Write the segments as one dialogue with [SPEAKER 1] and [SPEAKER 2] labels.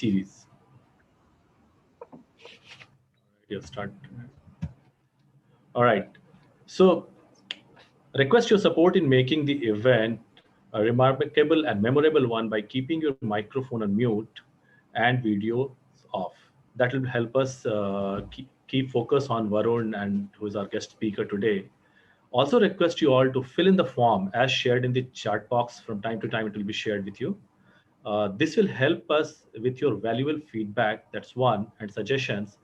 [SPEAKER 1] series. You start. All right. So, request your support in making the event a remarkable and memorable one by keeping your microphone on mute and video off. That will help us keep focus on Varun and who is our guest speaker today. Also, request you all to fill in the form as shared in the chat box. From time to time, it will be shared with you. This will help us with your valuable feedback, that's one, and suggestions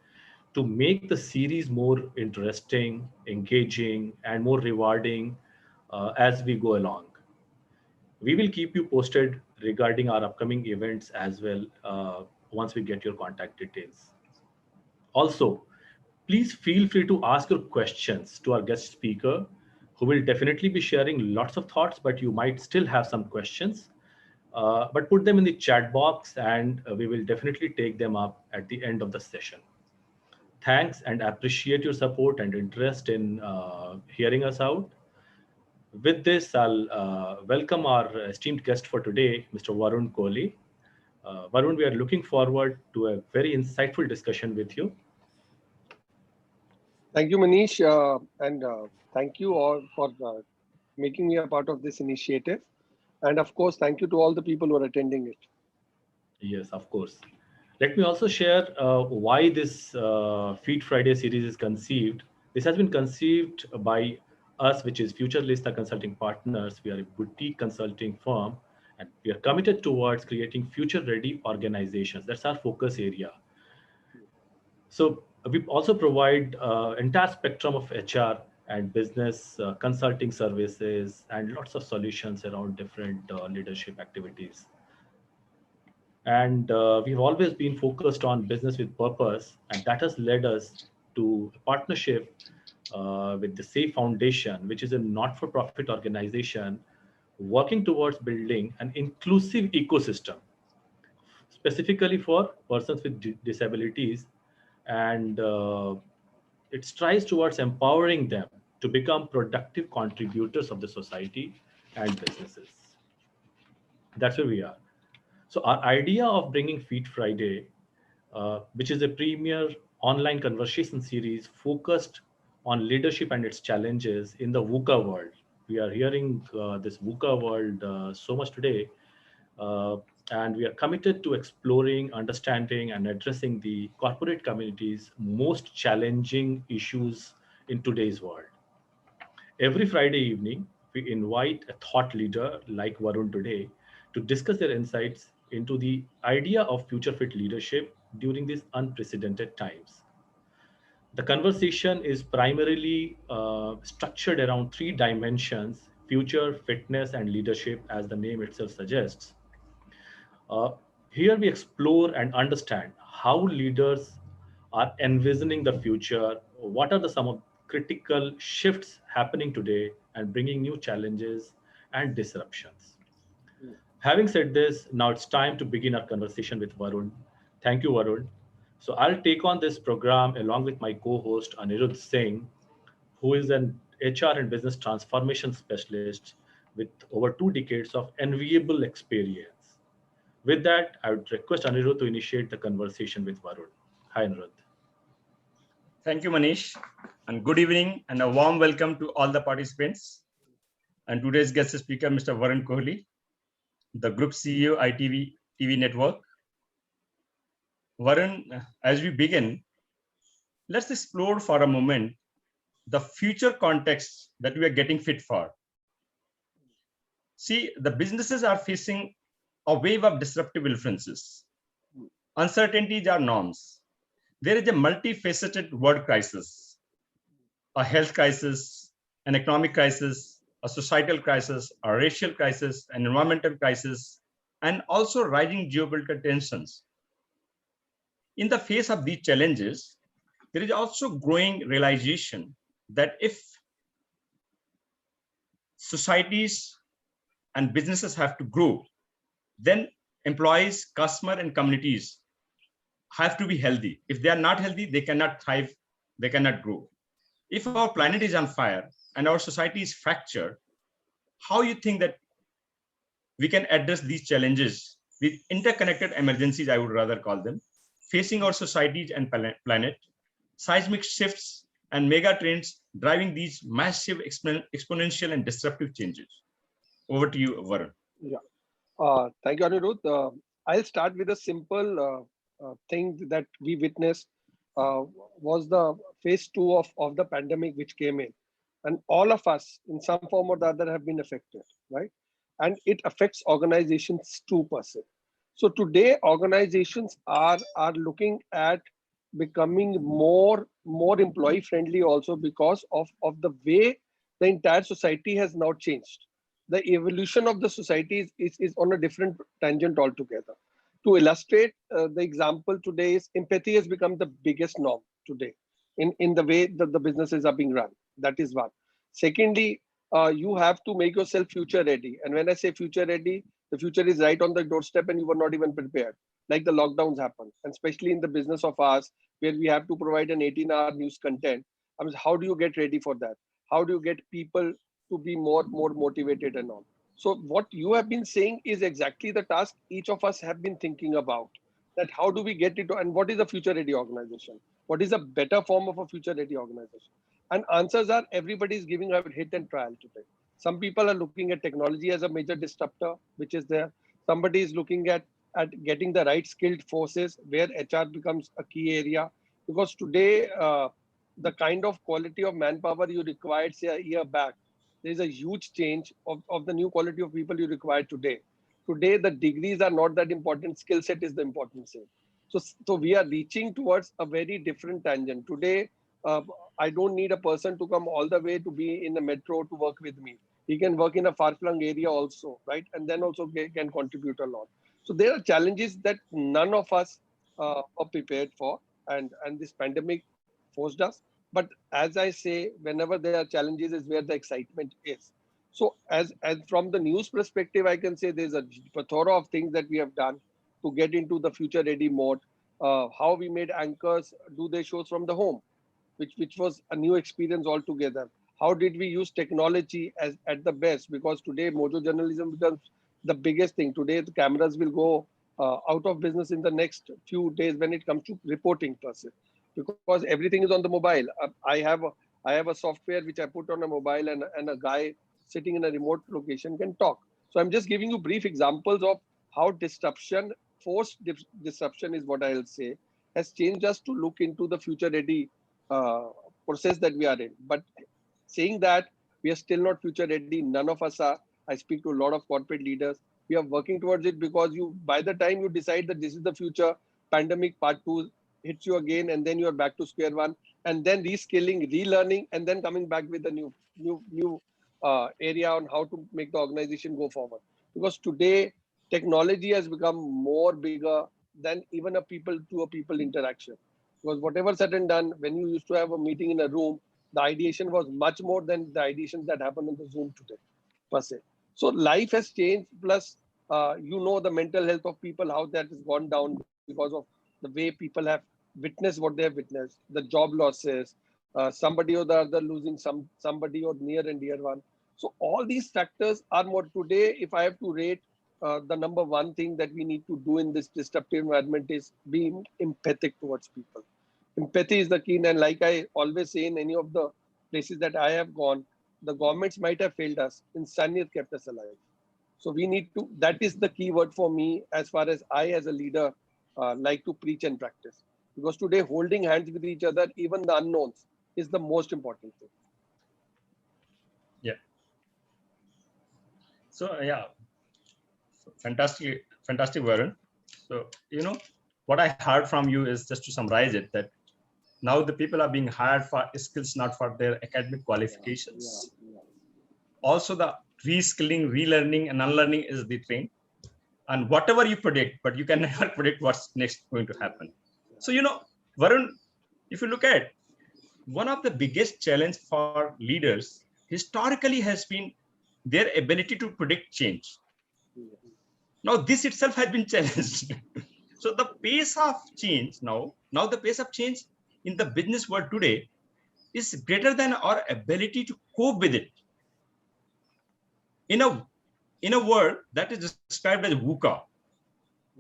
[SPEAKER 1] to make the series more interesting, engaging, and more rewarding as we go along. We will keep you posted regarding our upcoming events as well once we get your contact details. Also, please feel free to ask your questions to our guest speaker, who will definitely be sharing lots of thoughts, but you might still have some questions. But put them in the chat box and we will definitely take them up at the end of the session. Thanks and appreciate your support and interest in hearing us out. With this, I'll welcome our esteemed guest for today, Mr. Varun Kohli. Varun, we are looking forward to a very insightful discussion with you.
[SPEAKER 2] Thank you, Manish, and thank you all for making me a part of this initiative. And of course, thank you to all the people who are attending it.
[SPEAKER 1] Yes, of course. Let me also share why this Feed Friday series is conceived. This has been conceived by us, which is Future Lista Consulting Partners. We are a boutique consulting firm and we are committed towards creating future ready organizations. That's our focus area. So we also provide entire spectrum of HR and business consulting services and lots of solutions around different leadership activities. And we've always been focused on business with purpose, and that has led us to a partnership with the Safe Foundation, which is a not-for-profit organization working towards building an inclusive ecosystem specifically for persons with disabilities, and it strives towards empowering them to become productive contributors of the society and businesses. That's where we are. So our idea of bringing Feed Friday, which is a premier online conversation series focused on leadership and its challenges in the VUCA world. We are hearing this VUCA world so much today, uh, and we are committed to exploring, understanding, and addressing the corporate community's most challenging issues in today's world. Every Friday evening, we invite a thought leader like Varun today to discuss their insights into the idea of future fit leadership during these unprecedented times. The conversation is primarily structured around three dimensions: future, fitness, and leadership, as the name itself suggests. Uh, Here we explore and understand how leaders are envisioning the future, what are the some of critical shifts happening today and bringing new challenges and disruptions. Having said this, now it's time to begin our conversation with Varun. Thank you, Varun. So I'll take on this program along with my co-host Anirudh Singh, who is an HR and business transformation specialist with over 2 decades of enviable experience. With that, I would request Anirudh to initiate the conversation with Varun. Hi, Anirudh.
[SPEAKER 3] Thank you, Manish, and good evening and a warm welcome to all the participants. And today's guest speaker, Mr. Varun Kohli, the Group CEO, ITV TV Network. Varun, as we begin, let's explore for a moment the future context that we are getting fit for. See, the businesses are facing a wave of disruptive influences. Uncertainties are norms. There is a multifaceted world crisis, a health crisis, an economic crisis, a societal crisis, a racial crisis, an environmental crisis, and also rising geopolitical tensions. In the face of these challenges, there is also growing realization that if societies and businesses have to grow, then employees, customer, and communities have to be healthy. If they are not healthy, they cannot thrive, they cannot grow. If our planet is on fire and our society is fractured, how you think that we can address these challenges with interconnected emergencies, I would rather call them, facing our societies and planet, seismic shifts and mega trends driving these massive exponential and disruptive changes. Over to you, Varun.
[SPEAKER 2] Yeah. Thank you, Anirudh. I'll start with a simple thing that we witnessed was the phase 2 of the pandemic which came in. And all of us, in some form or the other, have been affected, right? And it affects organizations too, per se. So today, organizations are looking at becoming more employee friendly also because of the way the entire society has now changed. The evolution of the society is on a different tangent altogether. To illustrate the example today is empathy has become the biggest norm today in the way that the businesses are being run. That is one. Secondly, you have to make yourself future ready. And when I say future ready, the future is right on the doorstep and you were not even prepared. Like the lockdowns happen, and especially in the business of ours, where we have to provide an 18-hour news content. I mean, how do you get ready for that? How do you get people to be more motivated and all? So what you have been saying is exactly the task each of us have been thinking about. That how do we get it, and what is a future ready organization? What is a better form of a future ready organization? And answers are everybody is giving a hit and trial today. Some people are looking at technology as a major disruptor, which is there. Somebody is looking at getting the right skilled forces where HR becomes a key area. Because today, the kind of quality of manpower you required, say, a year back, there is a huge change of the new quality of people you require today. Today, the degrees are not that important. Skill set is the important thing. So we are reaching towards a very different tangent. Today, I don't need a person to come all the way to be in the metro to work with me. He can work in a far-flung area also, right? And then also can contribute a lot. So there are challenges that none of us are prepared for, and this pandemic forced us. But as I say, whenever there are challenges, is where the excitement is. So as from the news perspective, I can say there's a plethora of things that we have done to get into the future ready mode. How we made anchors do their shows from the home, which was a new experience altogether. How did we use technology as at the best? Because today mojo journalism becomes the biggest thing. Today the cameras will go out of business in the next few days when it comes to reporting per se, because everything is on the mobile. I have a software which I put on a mobile, and a guy sitting in a remote location can talk. So I'm just giving you brief examples of how forced disruption is what I'll say, has changed us to look into the future ready uh, process that we are in. But saying that, we are still not future ready. None of us are. I speak to a lot of corporate leaders. We are working towards it because by the time you decide that this is the future, pandemic part 2 hits you again, and then you are back to square one, and then reskilling, relearning, and then coming back with a new area on how to make the organization go forward. Because today technology has become more bigger than even a people to a people interaction. Because whatever said and done, when you used to have a meeting in a room, the ideation was much more than the ideations that happen on the Zoom today, per se. So life has changed. Plus, the mental health of people, how that has gone down because of the way people have witnessed what they have witnessed, the job losses, somebody or the other losing somebody or near and dear one. So all these factors are more today. If I have to rate the number one thing that we need to do in this disruptive environment is being empathic towards people. Empathy is the key. And like I always say, in any of the places that I have gone, the governments might have failed us. Insaniyat kept us alive. So we need to, that is the key word for me as far as I as a leader like to preach and practice. Because today holding hands with each other, even the unknowns, is the most important thing.
[SPEAKER 3] Yeah. So yeah, so fantastic, Varun. So what I heard from you is, just to summarize it, that now the people are being hired for skills, not for their academic qualifications. Also, the reskilling, relearning, and unlearning is the thing. And whatever you predict, but you can never predict what's next going to happen. So Varun, if you look at, one of the biggest challenge for leaders historically has been their ability to predict change. Now this itself has been challenged. So the pace of change now the pace of change in the business world today is greater than our ability to cope with it. In a world that is described as VUCA,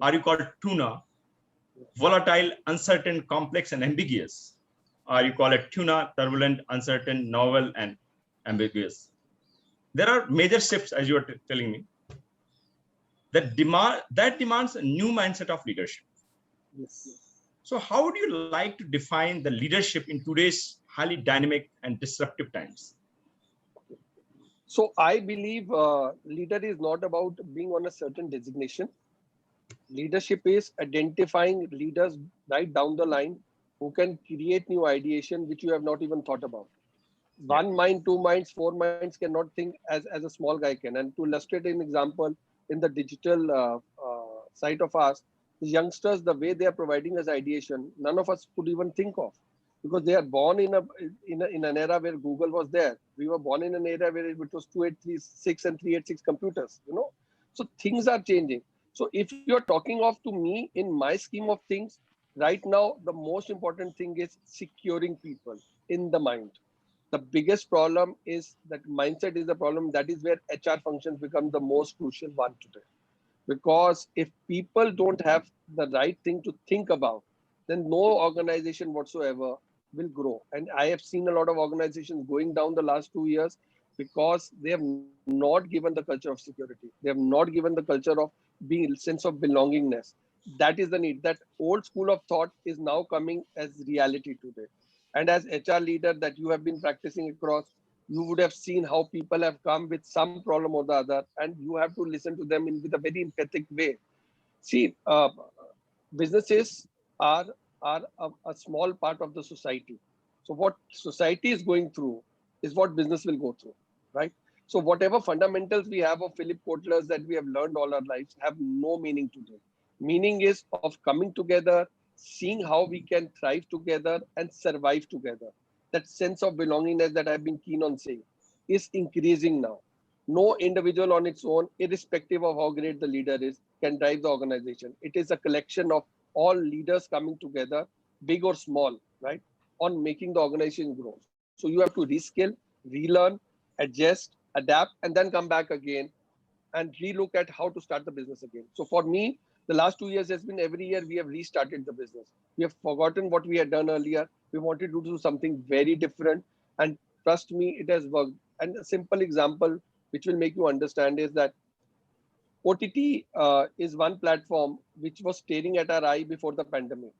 [SPEAKER 3] Are you called tuna? Volatile, uncertain, complex, and ambiguous. Or you call it tuna, turbulent, uncertain, novel, and ambiguous. There are major shifts, as you are telling me, that demands a new mindset of leadership.
[SPEAKER 2] Yes.
[SPEAKER 3] So how would you like to define the leadership in today's highly dynamic and disruptive times?
[SPEAKER 2] So I believe leader is not about being on a certain designation. Leadership is identifying leaders right down the line who can create new ideation which you have not even thought about. One mind, two minds, four minds cannot think as a small guy can. And to illustrate an example, in the digital side of us, the youngsters, the way they are providing us ideation, none of us could even think of, because they are born in an era where Google was there. We were born in an era where it was 2836 and 386 computers. So things are changing. So if you're talking of to me in my scheme of things, right now the most important thing is securing people in the mind. The biggest problem is that mindset is the problem. That is where HR functions become the most crucial one today. Because if people don't have the right thing to think about, then no organization whatsoever will grow. And I have seen a lot of organizations going down the last 2 years because they have not given the culture of security. They have not given the culture of being sense of belongingness. That is the need. That old school of thought is now coming as reality today. And as HR leader that you have been practicing across, you would have seen how people have come with some problem or the other, and you have to listen to them with a very empathic way. See, businesses are a small part of the society. So what society is going through is what business will go through, right? So whatever fundamentals we have of Philip Kotler's that we have learned all our lives have no meaning today. Meaning is of coming together, seeing how we can thrive together and survive together. That sense of belongingness that I've been keen on saying is increasing now. No individual on its own, irrespective of how great the leader is, can drive the organization. It is a collection of all leaders coming together, big or small, right, on making the organization grow. So you have to reskill, relearn, adjust, adapt, and then come back again and relook at how to start the business again. So for me, the last 2 years has been every year we have restarted the business. We have forgotten what we had done earlier. We wanted to do something very different. And trust me, it has worked. And a simple example, which will make you understand, is that OTT is one platform which was staring at our eye before the pandemic.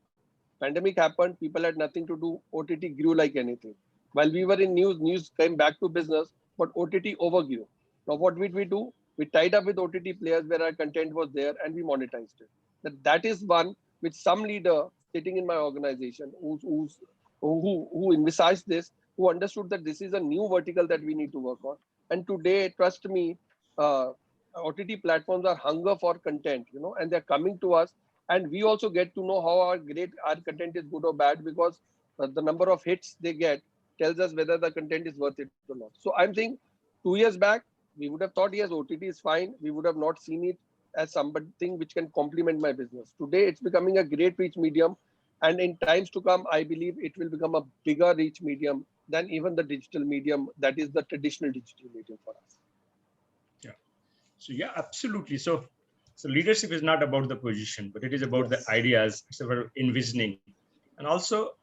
[SPEAKER 2] Pandemic happened, people had nothing to do. OTT grew like anything. While we were in news came back to business, but OTT overgrew. Now, what did we do? We tied up with OTT players where our content was there and we monetized it. That is one which some leader sitting in my organization who envisaged this, who understood that this is a new vertical that we need to work on. And today, trust me, OTT platforms are hunger for content, and they're coming to us. And we also get to know how our content is good or bad, because the number of hits they get tells us whether the content is worth it or not. So I'm saying 2 years back, we would have thought, yes, OTT is fine. We would have not seen it as something which can complement my business. Today, it's becoming a great reach medium. And in times to come, I believe it will become a bigger reach medium than even the digital medium that is the traditional digital medium for us.
[SPEAKER 3] Yeah. So yeah, absolutely. So leadership is not about the position, but it is about the ideas. It's about envisioning. And also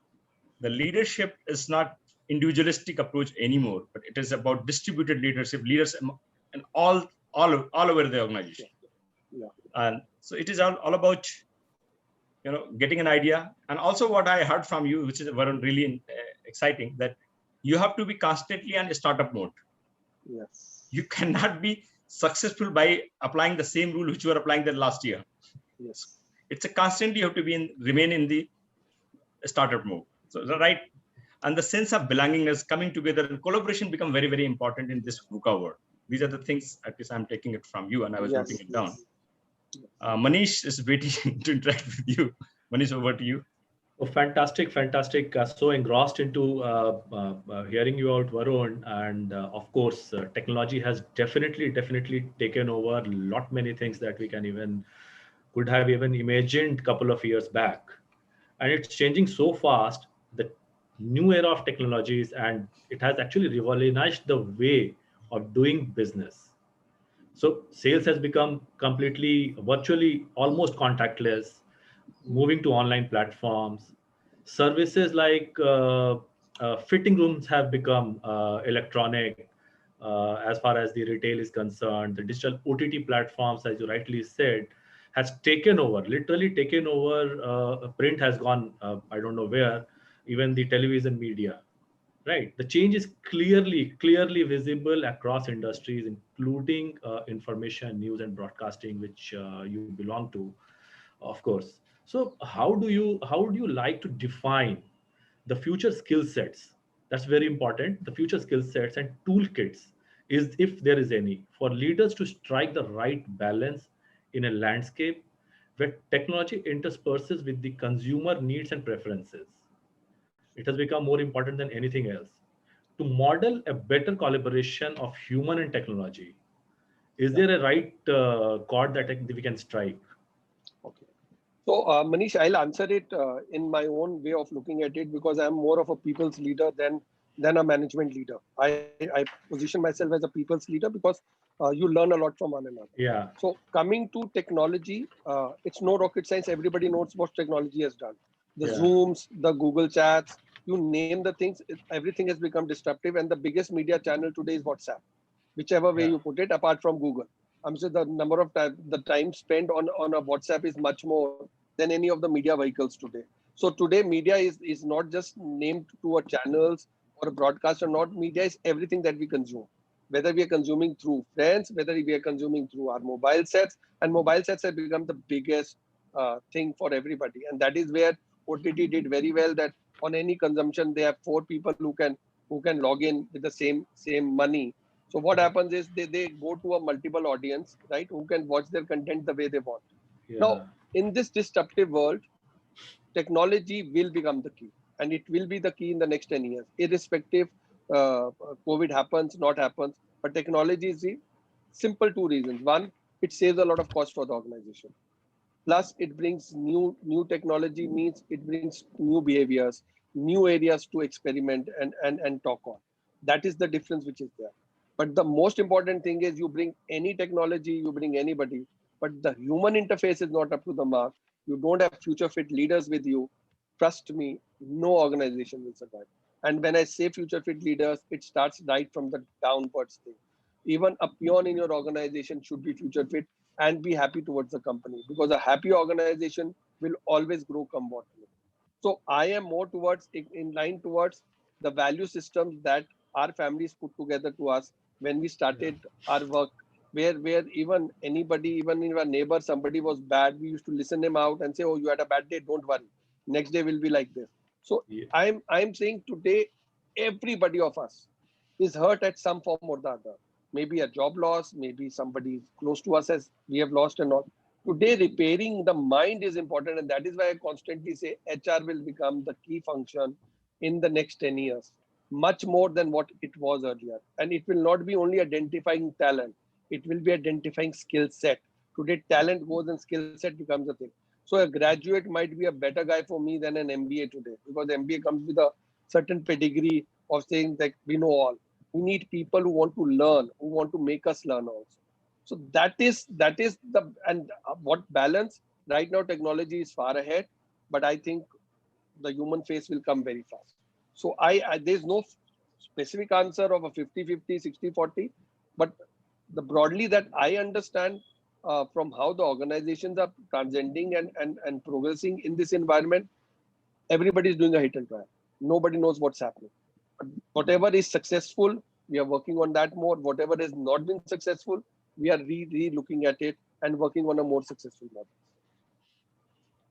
[SPEAKER 3] the leadership is not individualistic approach anymore, but it is about distributed leadership, leaders and all over the organization.
[SPEAKER 2] Yeah.
[SPEAKER 3] And so it is all about, getting an idea. And also what I heard from you, which is really exciting, that you have to be constantly in startup mode.
[SPEAKER 2] Yes.
[SPEAKER 3] You cannot be successful by applying the same rule which you were applying the last year.
[SPEAKER 2] Yes.
[SPEAKER 3] It's a constantly you have to remain in the startup mode. So right. And the sense of belongingness, coming together, and collaboration become very, very important in this VUCA world. These are the things, at least I'm taking it from you, and I was noting it down. Manish is waiting to interact with you. Manish, over to you.
[SPEAKER 1] Oh, fantastic. So engrossed into hearing you out, Varun. And of course, technology has definitely taken over a lot many things that we could have even imagined a couple of years back. And it's changing so fast. The new era of technologies, and it has actually revolutionized the way of doing business. So sales has become completely virtually almost contactless, moving to online platforms. Services like fitting rooms have become electronic. As far as the retail is concerned, the digital OTT platforms, as you rightly said, has taken over, literally taken over. Print has gone, I don't know where, even the television media. Right. The change is clearly visible across industries, including information, news, and broadcasting, which you belong to, of course. So, how do you like to define the future skill sets? That's very important. The future skill sets and toolkits is, if there is any, for leaders to strike the right balance in a landscape where technology intersperses with the consumer needs and preferences. It has become more important than anything else. To model a better collaboration of human and technology, is
[SPEAKER 2] Yeah.
[SPEAKER 1] there a right chord that we can strike?
[SPEAKER 2] Okay. So, Manish, I'll answer it in my own way of looking at it because I'm more of a people's leader than a management leader. I position myself as a people's leader because you learn a lot from one another.
[SPEAKER 1] Yeah,
[SPEAKER 2] So, coming to technology, it's no rocket science. Everybody knows what technology has done. The
[SPEAKER 1] yeah,
[SPEAKER 2] Zooms, the Google Chats, you name the things, everything has become disruptive. And the biggest media channel today is WhatsApp, whichever way
[SPEAKER 1] yeah,
[SPEAKER 2] you put it, apart from Google. I'm sure the number of time, the time spent on a WhatsApp is much more than any of the media vehicles today. So today, media is not just named to a channels or a broadcast or not. Media is everything that we consume, whether we are consuming through friends, whether we are consuming through our mobile sets, and mobile sets have become the biggest thing for everybody. And that is where OTT did very well. That on any consumption, they have four people who can log in with the same money. So what
[SPEAKER 1] right.
[SPEAKER 2] happens is they go to a multiple audience, right, who can watch their content the way they want. Now,
[SPEAKER 1] Yeah,
[SPEAKER 2] in this disruptive world, technology will become the key, and it will be the key in the next 10 years, irrespective COVID happens, not happens. But technology is the simple two reasons. One, it saves a lot of cost for the organization. Plus, it brings new technology, means it brings new behaviors, new areas to experiment and talk on. That is the difference which is there. But the most important thing is you bring any technology, you bring anybody, but the human interface is not up to the mark. You don't have future fit leaders with you. Trust me, no organization will survive. And when I say future fit leaders, it starts right from the downwards thing. Even a peon in your organization should be future fit and be happy towards the company, because a happy organization will always grow come what may. So I am more towards in line towards the value systems that our families put together to us when we
[SPEAKER 1] yeah,
[SPEAKER 2] started our work, where even anybody, even in our neighbor, somebody was bad, we used to listen him out and say, oh, you had a bad day, don't worry, next day will be like this. So
[SPEAKER 1] yeah,
[SPEAKER 2] I'm saying today everybody of us is hurt at some form or the other. Maybe a job loss, maybe somebody close to us as we have lost and all. Today, repairing the mind is important, and that is why I constantly say HR will become the key function in the next 10 years, much more than what it was earlier. And it will not be only identifying talent, it will be identifying skill set. Today, talent goes and skill set becomes a thing. So, a graduate might be a better guy for me than an MBA today, because MBA comes with a certain pedigree of saying that we know all. We need people who want to learn, who want to make us learn also. So that is the, and what balance right now, technology is far ahead, but I think the human face will come very fast. So I there's no specific answer of a 50-50, 60-40, but the broadly that I understand from how the organizations are transcending and progressing in this environment, everybody is doing a hit and try. Nobody knows what's happening. But whatever is successful, we are working on that more. Whatever has not been successful, we are re-looking at it and working on a more successful model.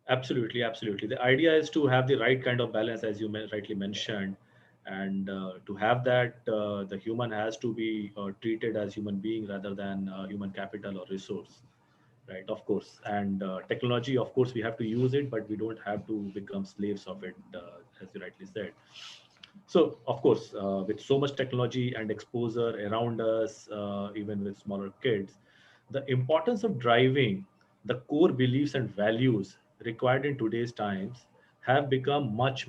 [SPEAKER 1] absolutely. The idea is to have the right kind of balance, as you rightly mentioned, and to have that, the human has to be treated as human being rather than human capital or resource. Right, of course. And technology, of course, we have to use it, but we don't have to become slaves of it, as you rightly said. So, of course, with so much technology and exposure around us, even with smaller kids, the importance of driving the core beliefs and values required in today's times have become much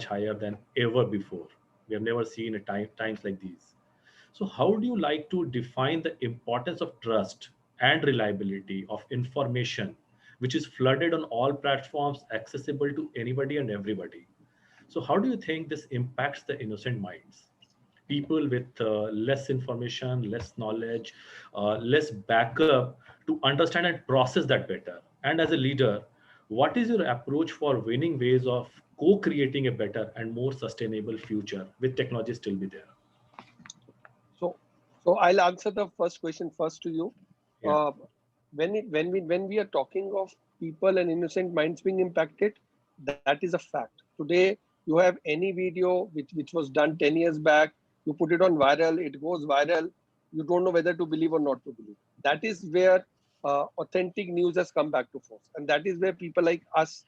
[SPEAKER 1] higher than ever before. We have never seen times like these. So how do you like to define the importance of trust and reliability of information, which is flooded on all platforms, accessible to anybody and everybody? So how do you think this impacts the innocent minds? People with less information, less knowledge, less backup to understand and process that better. And as a leader, what is your approach for winning ways of co-creating a better and more sustainable future with technology still be there?
[SPEAKER 2] So, so I'll answer the first question first to you.
[SPEAKER 1] Yeah,
[SPEAKER 2] Uh, when we are talking of people and innocent minds being impacted, that is a fact. Today, you have any video which was done 10 years back, you put it on viral, it goes viral. You don't know whether to believe or not to believe. That is where authentic news has come back to force, and that is where people like us,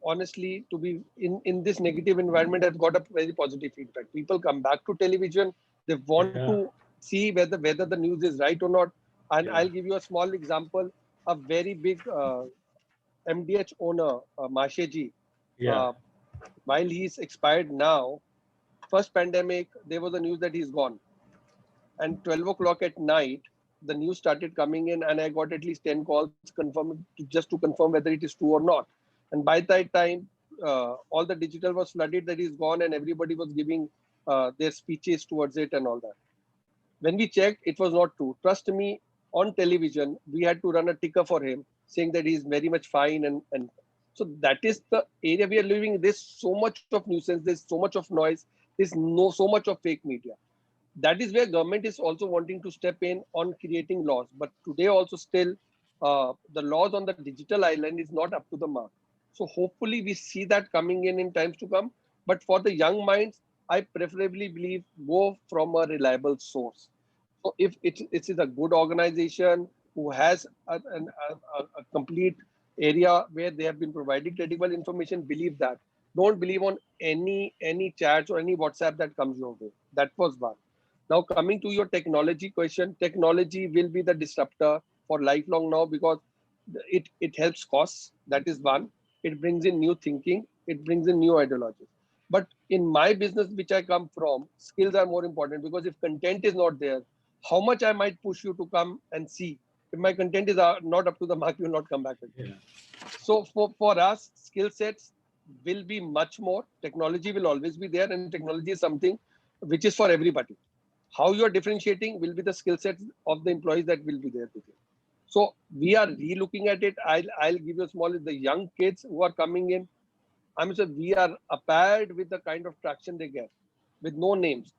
[SPEAKER 2] honestly, to be in this negative environment, have got a very positive feedback. People come back to television. They want
[SPEAKER 1] yeah,
[SPEAKER 2] to see whether the news is right or not. And
[SPEAKER 1] yeah,
[SPEAKER 2] I'll give you a small example. A very big MDH owner, Masheji,
[SPEAKER 1] yeah,
[SPEAKER 2] uh, while he's expired now, first pandemic, there was a news that he's gone. And 12 o'clock at night, the news started coming in, and I got at least 10 calls just to confirm whether it is true or not. And by that time, all the digital was flooded that he's gone, and everybody was giving their speeches towards it and all that. When we checked, it was not true. Trust me, on television, we had to run a ticker for him saying that he's very much fine. And so that is the area we are living. There's so much of nuisance, there's so much of noise, there's so much of fake media. That is where government is also wanting to step in on creating laws. But today also still, the laws on the digital island is not up to the mark. So hopefully we see that coming in times to come. But for the young minds, I preferably believe go from a reliable source. So if it is a good organization who has a complete area where they have been providing credible information, believe that. Don't believe on any chats or any WhatsApp that comes your way. That was one. Now coming to your technology question, technology will be the disruptor for lifelong now, because it helps costs. That is one. It brings in new thinking. It brings in new ideologies. But in my business, which I come from, skills are more important, because if content is not there, how much I might push you to come and see. If my content is not up to the mark, you will not come back again.
[SPEAKER 1] yeah.
[SPEAKER 2] So for us, skill sets will be much more. Technology will always be there, and technology is something which is for everybody. How you are differentiating will be the skill sets of the employees that will be there with you. So we are re-looking at it. I'll give you a small, the young kids who are coming in. I'm sure we are appalled with the kind of traction they get with no names.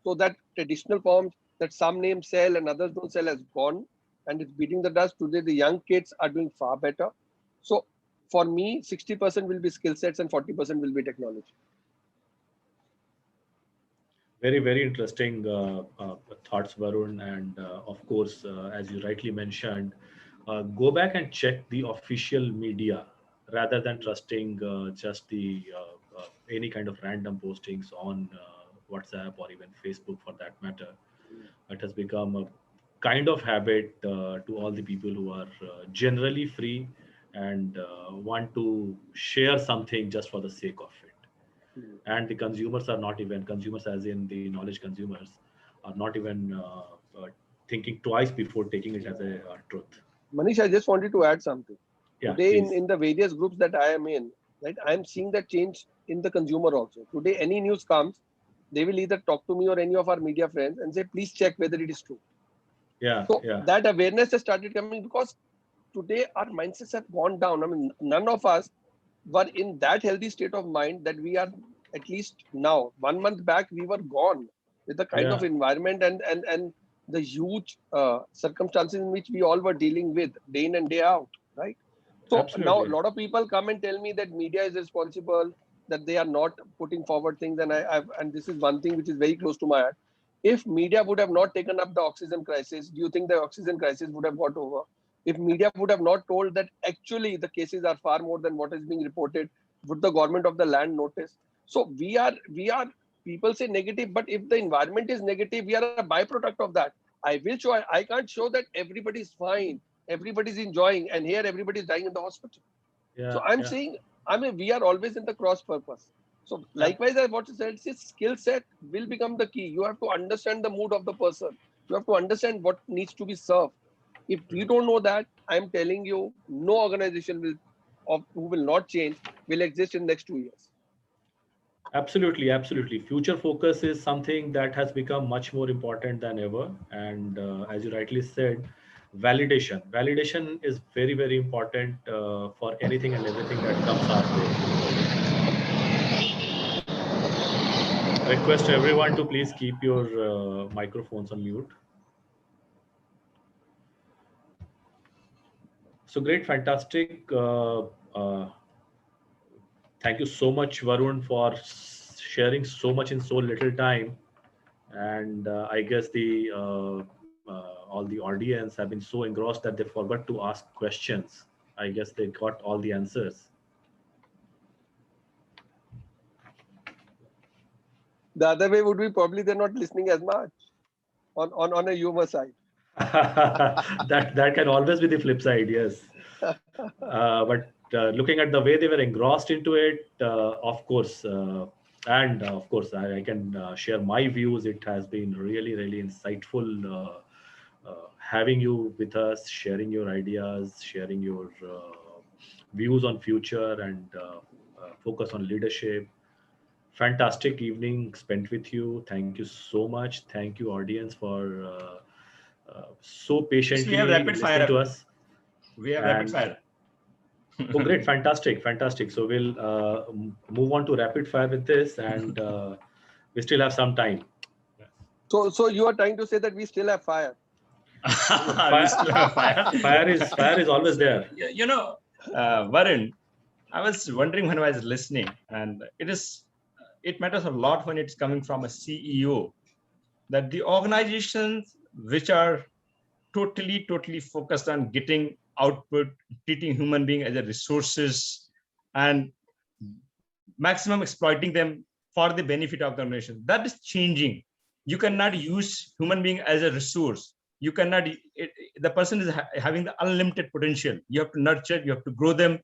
[SPEAKER 2] So that traditional forms that some names sell and others don't sell has gone, and it's beating the dust. Today the young kids are doing far better. So for me, 60% will be skill sets and 40% will be technology.
[SPEAKER 1] Very, very interesting thoughts, Varun. And of course, as you rightly mentioned, go back and check the official media rather than trusting just the any kind of random postings on WhatsApp or even Facebook for that matter. It has become a kind of habit to all the people who are generally free and want to share something just for the sake of it. And the consumers are not even consumers, as in the knowledge consumers, are not even thinking twice before taking it as a truth.
[SPEAKER 2] Manish, I just wanted to add something.
[SPEAKER 1] Yeah,
[SPEAKER 2] Today,
[SPEAKER 1] please.
[SPEAKER 2] in the various groups that I am in, right, I am seeing that change in the consumer also. Today, any news comes, they will either talk to me or any of our media friends and say, please check whether it is true.
[SPEAKER 1] Yeah,
[SPEAKER 2] So
[SPEAKER 1] yeah,
[SPEAKER 2] that awareness has started coming, because today our mindsets have gone down. I mean, none of us were in that healthy state of mind that we are, at least now. 1 month back, we were gone with the kind of
[SPEAKER 1] yeah,
[SPEAKER 2] environment and the huge circumstances in which we all were dealing with day in and day out, right? So now a
[SPEAKER 1] absolutely.
[SPEAKER 2] lot of people come and tell me that media is responsible, that they are not putting forward things, and this is one thing which is very close to my heart. If media would have not taken up the oxygen crisis, do you think the oxygen crisis would have got over? If media would have not told that actually the cases are far more than what is being reported, would the government of the land notice? So we are people say negative, but if the environment is negative, we are a byproduct of that. I can't show that everybody is fine, everybody is enjoying, and here everybody is dying in the hospital. So
[SPEAKER 1] Yeah,
[SPEAKER 2] I'm
[SPEAKER 1] yeah,
[SPEAKER 2] saying, I mean, we are always in the cross purpose. So likewise, as what you said, skill set will become the key. You have to understand the mood of the person. You have to understand what needs to be served. If we don't know that, I'm telling you, no organization who will not change will exist in the next 2 years.
[SPEAKER 1] Absolutely, absolutely. Future focus is something that has become much more important than ever. And as you rightly said, validation. Validation is very, very important for anything and everything that comes our way. Request everyone to please keep your microphones on mute. So great, fantastic. Thank you so much, Varun, for sharing so much in so little time. And I guess all the audience have been so engrossed that they forgot to ask questions. I guess they got all the answers.
[SPEAKER 2] The other way would be probably they're not listening as much on a humor side.
[SPEAKER 1] That can always be the flip side, yes. But looking at the way they were engrossed into it, of course, and of course, I can share my views. It has been really, really insightful having you with us, sharing your ideas, sharing your views on future and focus on leadership. Fantastic evening spent with you. Thank you so much. Thank you, audience, for so
[SPEAKER 3] Yes, we
[SPEAKER 1] patiently
[SPEAKER 3] have rapid
[SPEAKER 1] listening
[SPEAKER 3] fire.
[SPEAKER 1] to us.
[SPEAKER 3] We have rapid
[SPEAKER 1] And
[SPEAKER 3] fire.
[SPEAKER 1] oh, great, fantastic, fantastic. So we'll move on to rapid fire with this, and we still have some time.
[SPEAKER 2] So you are trying to say that we still have fire.
[SPEAKER 3] We still have fire.
[SPEAKER 1] Fire is always there.
[SPEAKER 3] You know, Varun, I was wondering when I was listening, and it matters a lot when it's coming from a CEO, that the organizations which are totally focused on getting output, treating human being as a resources, and maximum exploiting them for the benefit of the organization. That is changing. You cannot use human being as a resource. You cannot. The person is having the unlimited potential. You have to nurture. You have to grow them,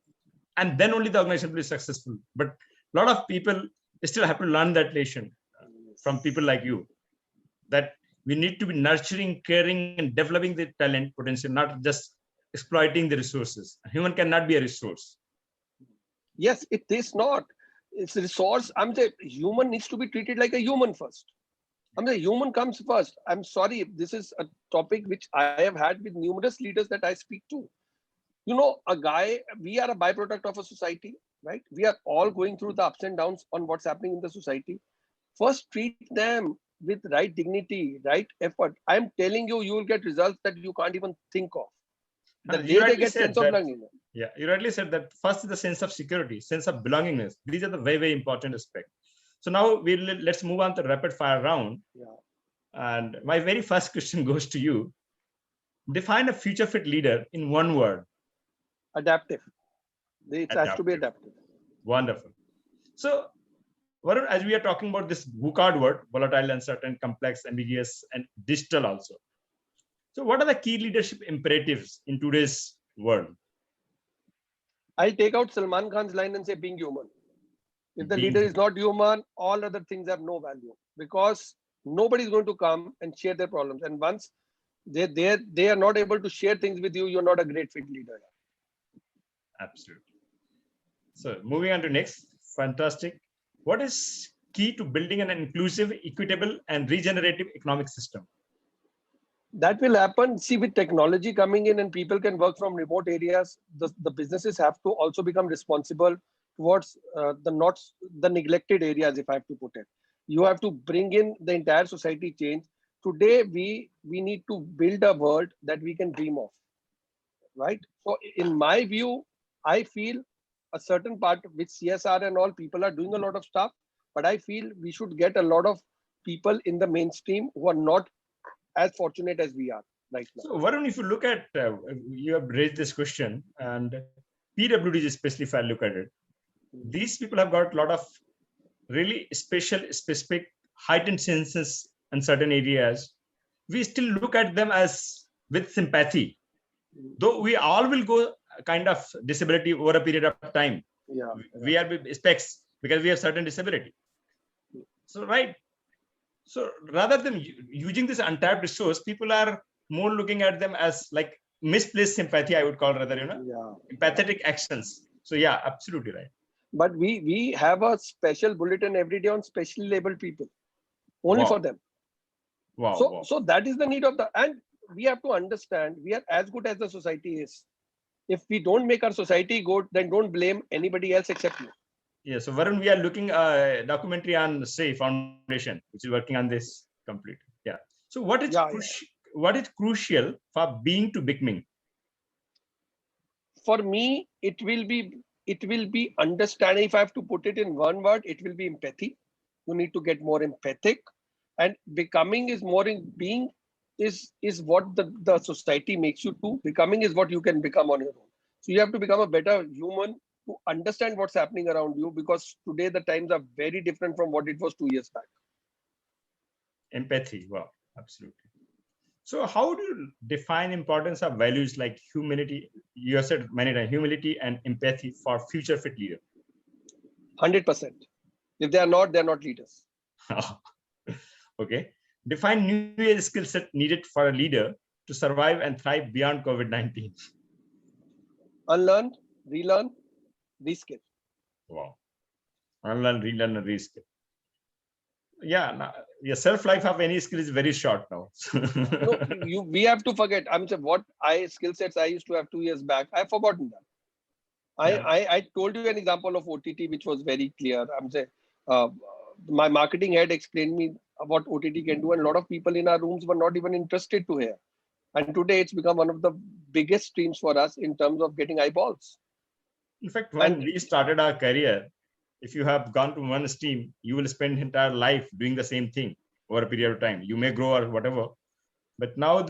[SPEAKER 3] and then only the organization will be successful. But a lot of people still have to learn that lesson from people like you, that we need to be nurturing, caring, and developing the talent potential, not just exploiting the resources. A human cannot be a resource.
[SPEAKER 2] Yes, it is not. It's a resource. I'm saying human needs to be treated like a human first. I'm saying human comes first. I'm sorry, this is a topic which I have had with numerous leaders that I speak to. You know, we are a byproduct of a society, right? We are all going through the ups and downs on what's happening in the society. First, treat them with right dignity, right effort. I'm telling you, you will get results that you can't even think of. The day they get sense of belonging.
[SPEAKER 3] Yeah, you rightly said that first is the sense of security, sense of belongingness. These are the very important aspects. So now let's move on to rapid fire round.
[SPEAKER 2] Yeah.
[SPEAKER 3] And my very first question goes to you. Define a future fit leader in one word.
[SPEAKER 2] Adaptive. It has to be adaptive.
[SPEAKER 3] Wonderful. So, Varun, as we are talking about this VUCAD word, volatile, uncertain, complex, ambiguous, and digital also. So what are the key leadership imperatives in today's world?
[SPEAKER 2] I'll take out Salman Khan's line and say being human. If the leader is not human, all other things have no value, because nobody is going to come and share their problems. And once they are not able to share things with you, you're not a great fit leader.
[SPEAKER 3] Absolutely. So moving on to next, fantastic. What is key to building an inclusive, equitable, and regenerative economic system?
[SPEAKER 2] That will happen. See, with technology coming in and people can work from remote areas, the businesses have to also become responsible towards the neglected areas, if I have to put it. You have to bring in the entire society change. Today, we need to build a world that we can dream of, right? So in my view, I feel a certain part with CSR and all, people are doing a lot of stuff, but I feel we should get a lot of people in the mainstream who are not as fortunate as we are right now.
[SPEAKER 3] So Varun, if you look at, you have raised this question, and PWDs especially, if I look at it, these people have got a lot of really specific heightened senses in certain areas. We still look at them as with sympathy, though we all will go kind of disability over a period of time.
[SPEAKER 2] Yeah,
[SPEAKER 3] we are with specs, because we have certain disability. So, right. So rather than using this untapped resource, people are more looking at them as like misplaced sympathy, I would call rather, empathetic actions. So yeah, absolutely right.
[SPEAKER 2] But we have a special bulletin every day on specially labeled people, only
[SPEAKER 3] Wow.
[SPEAKER 2] for them.
[SPEAKER 3] Wow.
[SPEAKER 2] So
[SPEAKER 3] Wow.
[SPEAKER 2] so that is the need of the, and we have to understand we are as good as the society is. If we don't make our society good, then don't blame anybody else except you.
[SPEAKER 3] Yeah. So Varun, we are looking a documentary on SAY Foundation, which is working on this complete. Yeah. So what is what is crucial for being to becoming?
[SPEAKER 2] For me, it will be understanding. If I have to put it in one word, it will be empathy. You need to get more empathic, and becoming is more in being is what the society makes you to. Becoming is what you can become on your own. So you have to become a better human to understand what's happening around you, because today the times are very different from what it was 2 years back.
[SPEAKER 3] Empathy. Wow, absolutely. So how do you define importance of values like humility? You have said many times, humility and empathy for future fit leader.
[SPEAKER 2] 100%. If they are not, they're not leaders.
[SPEAKER 3] Okay. Define new age skill set needed for a leader to survive and thrive beyond COVID-19.
[SPEAKER 2] Unlearn, relearn, reskill.
[SPEAKER 3] Wow. Unlearn, relearn, and reskill. Yeah, your self life of any skill is very short now.
[SPEAKER 2] No, we have to forget. I'm saying what skill sets I used to have 2 years back. I've forgotten that. I told you an example of OTT, which was very clear. I'm saying my marketing head explained me what OTT can do, and a lot of people in our rooms were not even interested to hear. And today it's become one of the biggest streams for us in terms of getting eyeballs.
[SPEAKER 3] In fact, when we started our career, if you have gone to one stream, you will spend entire life doing the same thing over a period of time. You may grow or whatever, but now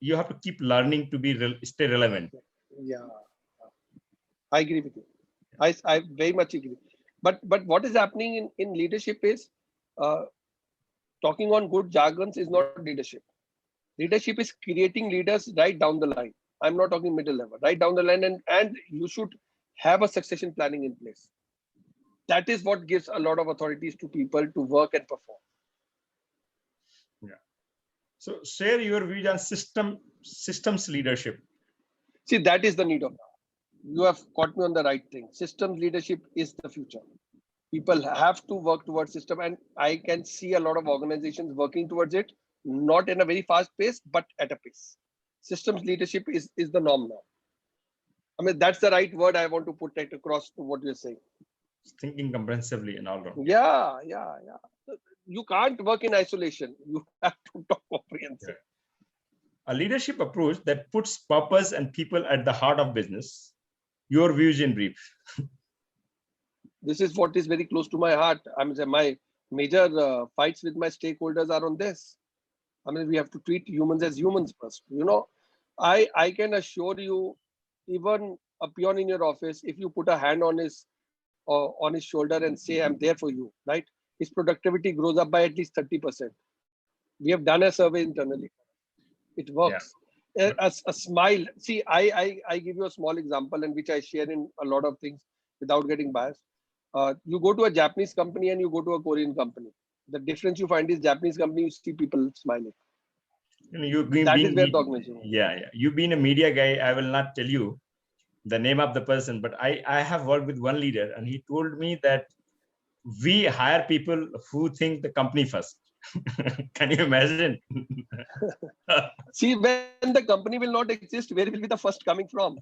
[SPEAKER 3] you have to keep learning to stay relevant.
[SPEAKER 2] Yeah, I agree with you. I very much agree. But what is happening in leadership is talking on good jargons is not leadership. Leadership is creating leaders right down the line. I'm not talking middle level, right down the line, and you should have a succession planning in place. That is what gives a lot of authorities to people to work and perform.
[SPEAKER 3] Yeah. So share your views on systems leadership.
[SPEAKER 2] See, that is the need of now. You have caught me on the right thing. Systems leadership is the future. People have to work towards system, and I can see a lot of organizations working towards it, not in a very fast pace, but at a pace. Systems leadership is the norm now. I mean, that's the right word I want to put it across to what you're saying.
[SPEAKER 3] Thinking comprehensively and all around.
[SPEAKER 2] Yeah. You can't work in isolation. You have to talk comprehensively.
[SPEAKER 3] A leadership approach that puts purpose and people at the heart of business. Your views in brief.
[SPEAKER 2] This is what is very close to my heart. I mean, my major fights with my stakeholders are on this. I mean, we have to treat humans as humans first. I can assure you, even a peon in your office, if you put a hand on his shoulder and say, "I'm there for you," right? His productivity grows up by at least 30%. We have done a survey internally. It works. Yeah. A smile. See, I give you a small example, and which I share in a lot of things without getting biased. You go to a Japanese company and you go to a Korean company. The difference you find is Japanese company, you see people smiling. That is where the organization.
[SPEAKER 3] Yeah. You've been a media guy. I will not tell you the name of the person, but I have worked with one leader, and he told me that we hire people who think the company first. Can you imagine?
[SPEAKER 2] See, when the company will not exist, where will be the first coming from?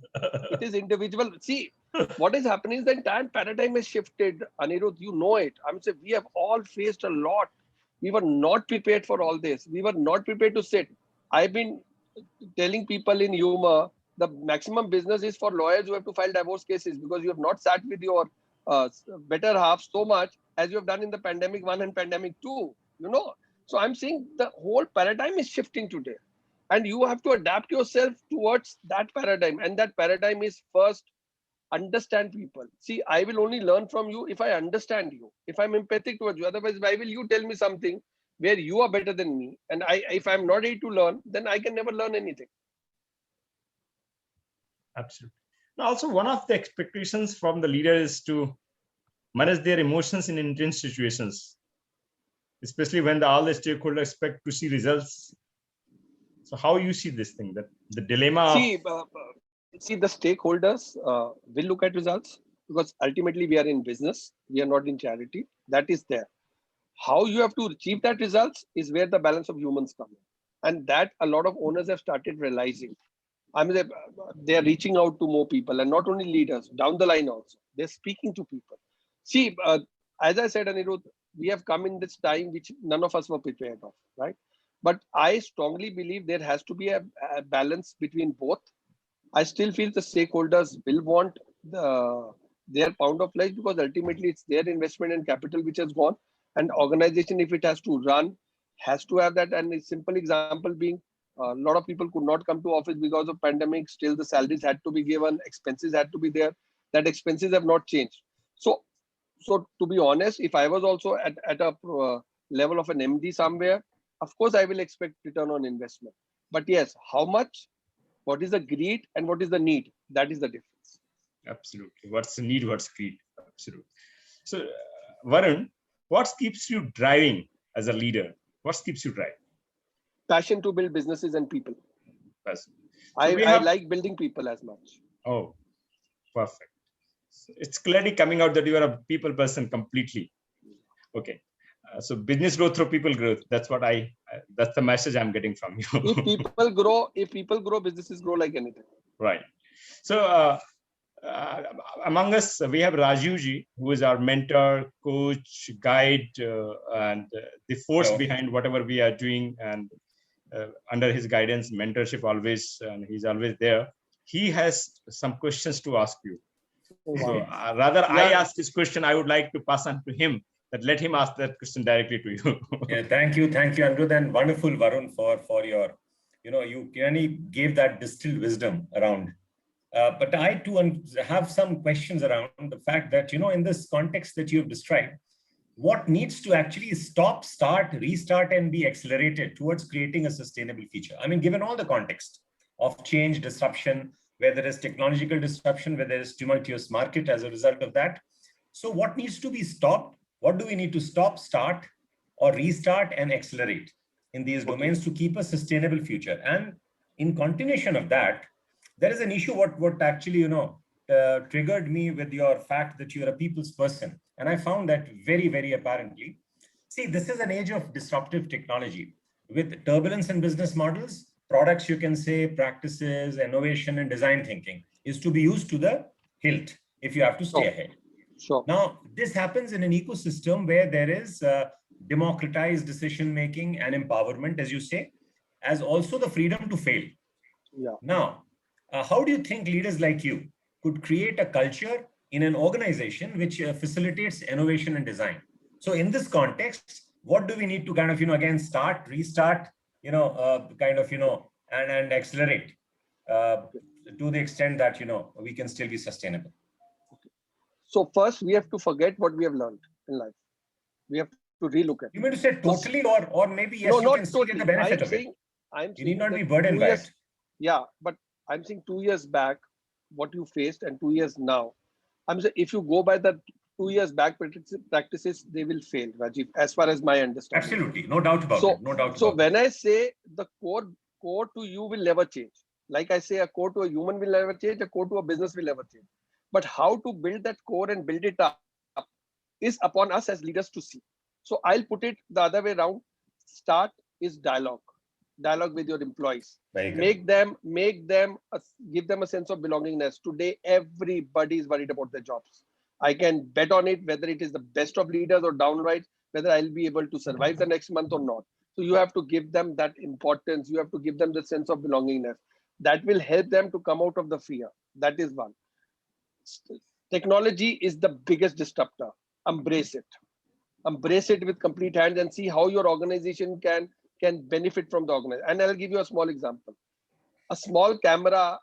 [SPEAKER 2] It is individual. See, what is happening is the entire paradigm has shifted. Anirudh, you know it. I'm saying we have all faced a lot. We were not prepared for all this. We were not prepared to sit. I've been telling people in humor, the maximum business is for lawyers who have to file divorce cases because you have not sat with your better half so much as you have done in the pandemic 1 and pandemic 2. So I'm saying the whole paradigm is shifting today, and you have to adapt yourself towards that paradigm. And that paradigm is first understand people. See, I will only learn from you if I understand you, if I'm empathic towards you. Otherwise, why will you tell me something where you are better than me? And if I'm not ready to learn, then I can never learn anything.
[SPEAKER 3] Absolutely. Now, also one of the expectations from the leader is to manage their emotions in intense situations, especially when all the stakeholders expect to see results. So how you see this thing, that the dilemma of...
[SPEAKER 2] See, the stakeholders will look at results, because ultimately we are in business, we are not in charity. That is there. How you have to achieve that results is where the balance of humans come in. And that a lot of owners have started realizing. I mean, they are reaching out to more people, and not only leaders, down the line also. They're speaking to people. See, as I said, Anirudh, we have come in this time which none of us were prepared of, right? But I strongly believe there has to be a balance between both. I still feel the stakeholders will want their pound of flesh, because ultimately it's their investment and capital which has gone. And organization, if it has to run, has to have that. And a simple example being, a lot of people could not come to office because of pandemic. Still, the salaries had to be given, expenses had to be there. That expenses have not changed. So to be honest, if I was also at a level of an MD somewhere, of course I will expect return on investment. But yes, how much? What is the greed and what is the need? That is the difference.
[SPEAKER 3] Absolutely. What's the need? What's greed? Absolutely. So, Varun, what keeps you driving as a leader? What keeps you driving?
[SPEAKER 2] Passion to build businesses and people.
[SPEAKER 3] So
[SPEAKER 2] I like building people as much.
[SPEAKER 3] Oh, perfect. So it's clearly coming out that you are a people person completely. Okay. So business growth through people growth. That's what that's the message I'm getting from you.
[SPEAKER 2] If people grow, businesses grow like anything.
[SPEAKER 3] Right. So among us, we have Rajivji, who is our mentor, coach, guide, and the force behind whatever we are doing. And under his guidance, mentorship always, and he's always there. He has some questions to ask you. Wow. So rather I ask this question, I would like to pass on to him, that let him ask that question directly to you.
[SPEAKER 4] Yeah, thank you, Anirudh, and wonderful, Varun, for your, you really gave that distilled wisdom around. But I too have some questions around the fact that, in this context that you have described, what needs to actually stop, start, restart, and be accelerated towards creating a sustainable future? I mean, given all the context of change, disruption, where there is technological disruption, where there is tumultuous market as a result of that. So what needs to be stopped? What do we need to stop, start, or restart and accelerate in these domains to keep a sustainable future? And in continuation of that, there is an issue what actually, triggered me with your fact that you're a people's person. And I found that very, very apparently. See, this is an age of disruptive technology with turbulence in business models. Products, you can say, practices, innovation, and design thinking is to be used to the hilt if you have to stay ahead.
[SPEAKER 2] Sure.
[SPEAKER 4] Now, this happens in an ecosystem where there is democratized decision-making and empowerment, as you say, as also the freedom to fail.
[SPEAKER 2] Yeah.
[SPEAKER 4] Now, how do you think leaders like you could create a culture in an organization which facilitates innovation and design? So in this context, what do we need to kind of, again, start, restart, and accelerate to the extent that, we can still be sustainable?
[SPEAKER 2] So first, we have to forget what we have learned in life. We have to relook at it.
[SPEAKER 4] You mean to say totally, or maybe yes,
[SPEAKER 2] no,
[SPEAKER 4] you
[SPEAKER 2] not
[SPEAKER 4] can still
[SPEAKER 2] totally.
[SPEAKER 4] get the benefit of it. You need not be burdened by it.
[SPEAKER 2] Yeah, but I'm saying 2 years back, what you faced, and 2 years now. I'm saying if you go by the 2 years back practices, they will fail, Rajiv, as far as my understanding.
[SPEAKER 4] Absolutely, no doubt about it. No doubt.
[SPEAKER 2] So when I say the core to you will never change, like I say, a core to a human will never change, a core to a business will never change. But how to build that core and build it up is upon us as leaders to see. So I'll put it the other way around. Start is dialogue with your employees. Make them give them a sense of belongingness. Today, everybody is worried about their jobs. I can bet on it, whether it is the best of leaders or downright, whether I'll be able to survive the next month or not. So you have to give them that importance. You have to give them the sense of belongingness. That will help them to come out of the fear. That is one. Technology is the biggest disruptor. Embrace it. Embrace it with complete hands and see how your organization can benefit from the organization. And I'll give you a small example. A small camera,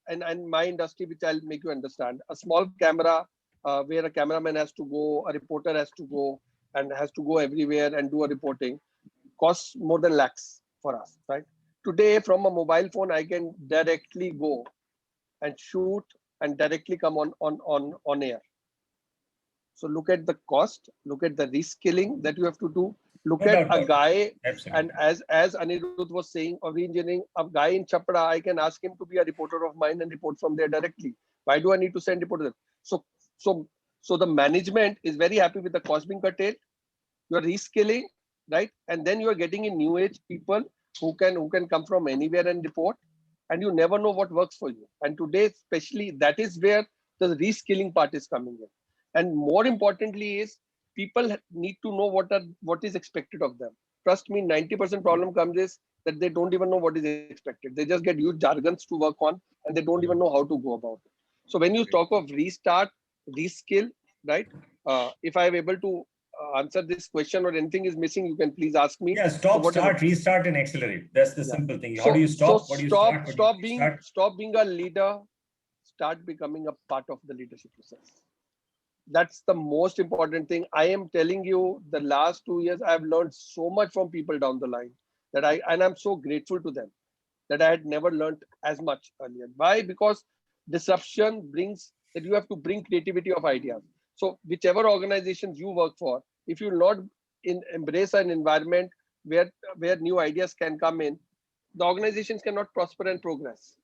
[SPEAKER 2] and my industry, which I'll make you understand, a small camera where a cameraman has to go, a reporter has to go, and has to go everywhere and do a reporting, costs more than lakhs for us, right? Today, from a mobile phone, I can directly go and shoot and directly come on air. So look at the cost, look at the reskilling that you have to do, look
[SPEAKER 4] No
[SPEAKER 2] at
[SPEAKER 4] doubt
[SPEAKER 2] a
[SPEAKER 4] about it.
[SPEAKER 2] guy,
[SPEAKER 4] Absolutely.
[SPEAKER 2] and as Anirudh was saying, of re-engineering, a guy in Chapra, I can ask him to be a reporter of mine and report from there directly. Why do I need to send reporters? So, so, so the management is very happy with the cost being curtailed. You are reskilling, right? And then you are getting in new age people who can come from anywhere and report, and you never know what works for you. And today, especially, that is where the reskilling part is coming in. And more importantly, is people need to know what is expected of them. Trust me, 90% problem comes is that they don't even know what is expected. They just get huge jargons to work on, and they don't even know how to go about it. So when you talk of restart, reskill, right? If I'm able to answer this question or anything is missing, you can please ask me.
[SPEAKER 4] Yeah,
[SPEAKER 2] So
[SPEAKER 4] stop,
[SPEAKER 2] whatever.
[SPEAKER 4] start, restart, and accelerate. That's the
[SPEAKER 2] Yeah.
[SPEAKER 4] simple thing. How do you stop? What do you start? What do you restart?
[SPEAKER 2] Stop being a leader. Start becoming a part of the leadership process. That's the most important thing. I am telling you, the last 2 years, I've learned so much from people down the line and I'm so grateful to them that I had never learned as much earlier. Why? Because disruption brings that you have to bring creativity of ideas. So whichever organizations you work for, if you not embrace an environment where new ideas can come in, the organizations cannot prosper and progress.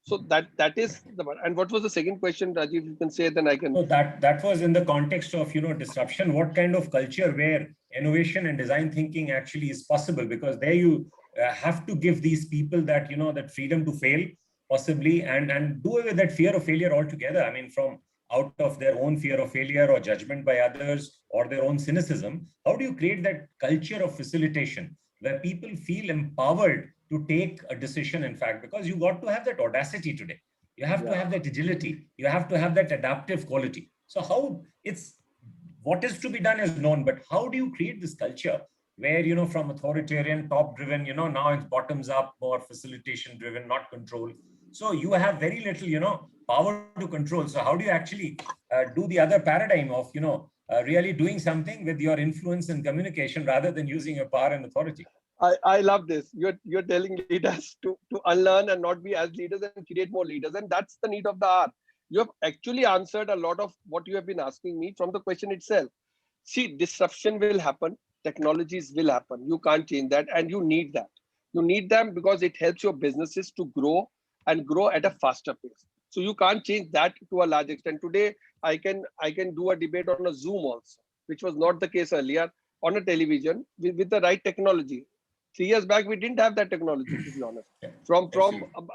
[SPEAKER 2] So that is the one. And what was the second question, Rajiv? You can say, then I can.
[SPEAKER 4] So that was in the context of disruption. What kind of culture where innovation and design thinking actually is possible? Because there you have to give these people that that freedom to fail, possibly, and do away with that fear of failure altogether. I mean, from out of their own fear of failure or judgment by others or their own cynicism, how do you create that culture of facilitation where people feel empowered to take a decision? In fact, because you got to have that audacity today. You have to have that agility. You have to have that adaptive quality. So how what is to be done is known, but how do you create this culture where, from authoritarian, top driven, now it's bottoms up, more facilitation driven, not control. So you have very little, power to control. So how do you actually do the other paradigm of, really doing something with your influence and communication rather than using your power and authority?
[SPEAKER 2] I love this. You're telling leaders to unlearn and not be as leaders and create more leaders. And that's the need of the hour. You have actually answered a lot of what you have been asking me from the question itself. See, disruption will happen, technologies will happen. You can't change that, and you need that. You need them because it helps your businesses to grow and grow at a faster pace. So you can't change that to a large extent. Today, I can do a debate on a Zoom also, which was not the case earlier, on a television with the right technology. 3 years back, we didn't have that technology, to be honest.
[SPEAKER 4] Yeah,
[SPEAKER 2] From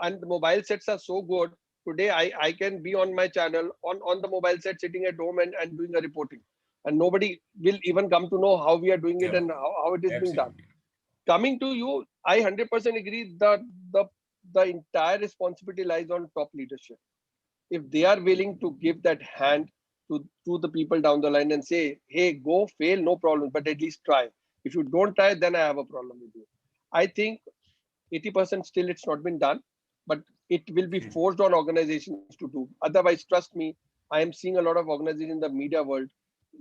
[SPEAKER 2] and the mobile sets are so good. Today, I can be on my channel on the mobile set, sitting at home and doing a reporting, and nobody will even come to know how we are doing it
[SPEAKER 4] yeah,
[SPEAKER 2] and how it is being done.
[SPEAKER 4] absolutely.
[SPEAKER 2] Coming to you, I 100% agree that the entire responsibility lies on top leadership. If they are willing to give that hand to the people down the line and say, hey, go fail, no problem, but at least try. If you don't try, then I have a problem with you. I think 80% still it's not been done, but it will be forced on organizations to do. Otherwise, trust me, I am seeing a lot of organizations in the media world,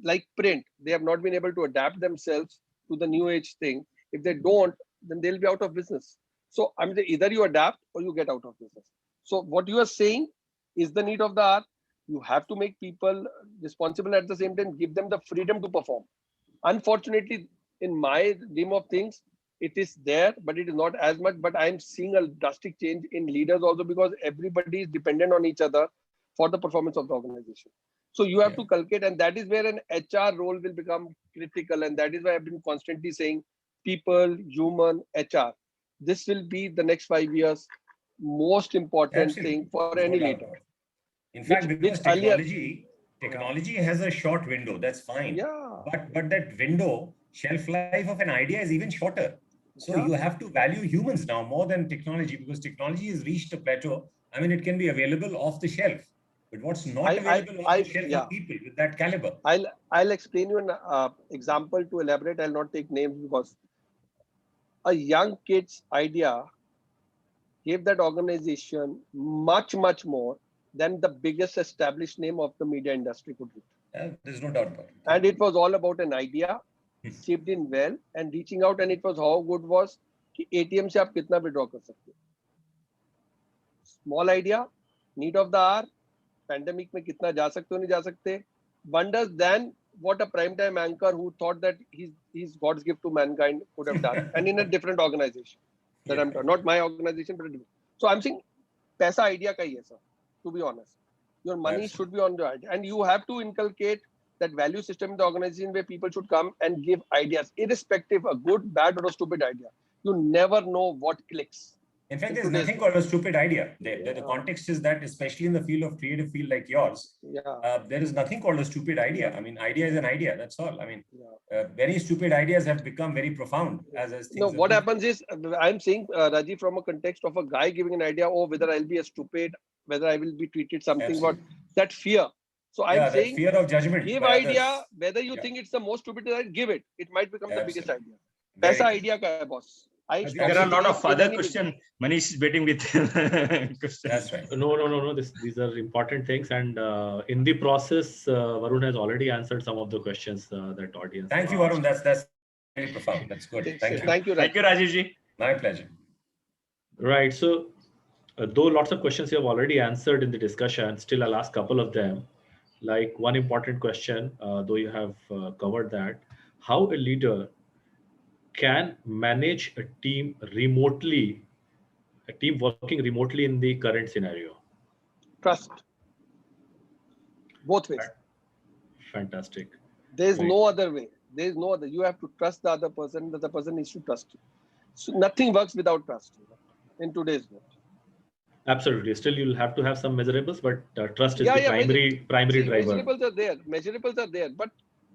[SPEAKER 2] like print, they have not been able to adapt themselves to the new age thing. If they don't, then they'll be out of business. So I mean, either you adapt or you get out of business. So what you are saying is the need of the hour. You have to make people responsible at the same time, give them the freedom to perform. Unfortunately, in my dream of things, it is there, but it is not as much. But I'm seeing a drastic change in leaders also, because everybody is dependent on each other for the performance of the organization. So you have
[SPEAKER 4] Yeah.
[SPEAKER 2] to calculate, and that is where an HR role will become critical. And that is why I've been constantly saying people, human, HR. This will be the next 5 years most important thing
[SPEAKER 4] Absolutely.
[SPEAKER 2] for
[SPEAKER 4] There's no
[SPEAKER 2] any
[SPEAKER 4] doubt
[SPEAKER 2] leader.
[SPEAKER 4] about it. In fact,
[SPEAKER 2] Which
[SPEAKER 4] because
[SPEAKER 2] earlier, yeah,
[SPEAKER 4] technology has a short window, that's fine.
[SPEAKER 2] yeah,
[SPEAKER 4] But that window, shelf life of an idea is even shorter. So
[SPEAKER 2] yeah.
[SPEAKER 4] you have to value humans now more than technology, because technology has reached a plateau. I mean, it can be available off the shelf, but what's not available off the shelf are
[SPEAKER 2] Yeah.
[SPEAKER 4] people with that caliber.
[SPEAKER 2] I'll explain you an example to elaborate. I'll not take names, because a young kid's idea gave that organization much more than the biggest established name of the media industry could do.
[SPEAKER 4] There's no doubt about it.
[SPEAKER 2] And it was all about an idea, shaped in well, and reaching out. And it was how good was कि ATM से आप कितना withdraw कर सकते हो. Small idea, need of the hour, pandemic में कितना जा सकते हो नहीं जा सकते, wonders than what a primetime anchor who thought that he's God's gift to mankind could have done, and in a different organization. That I'm not my organization, but so I'm saying, paisa idea ka hi hai, sir. To be honest, your money should be on the idea, and you have to inculcate that value system in the organization where people should come and give ideas, irrespective a good, bad, or a stupid idea. You never know what clicks.
[SPEAKER 4] In fact, there's nothing called a stupid idea. The context is that, especially in the field of creative field like yours, there is nothing called a stupid idea. I mean, idea is an idea. That's all. I mean, very stupid ideas have become very profound as things.
[SPEAKER 2] No, what happens is, I'm saying, Rajiv, from a context of a guy giving an idea, oh, whether I'll be a stupid, whether I will be treated something, what that fear. So I'm saying,
[SPEAKER 4] fear of judgment.
[SPEAKER 2] Give idea, whether you think it's the most stupid idea, give it. It might become the biggest idea. Paisa idea ka hai, boss.
[SPEAKER 3] There are a lot of other questions. Manish is waiting with questions.
[SPEAKER 4] That's right.
[SPEAKER 1] No. These are important things, and in the process, Varun has already answered some of the questions that audience.
[SPEAKER 4] Thank you, Varun. That's very profound. That's good. Thank you.
[SPEAKER 2] Thank you,
[SPEAKER 3] Rajiv ji.
[SPEAKER 4] My pleasure.
[SPEAKER 1] Right. So, though lots of questions you have already answered in the discussion, still I'll ask a couple of them. Like one important question, though you have covered that, how a leader can manage a team remotely, a team working remotely in the current scenario?
[SPEAKER 2] Trust. Both ways.
[SPEAKER 1] Fantastic.
[SPEAKER 2] There's no other way. There's no other. You have to trust the other person. The other person needs to trust you. So nothing works without trust in today's world.
[SPEAKER 1] Absolutely. Still, you'll have to have some measurables, but trust is the primary driver.
[SPEAKER 2] Measurables are there.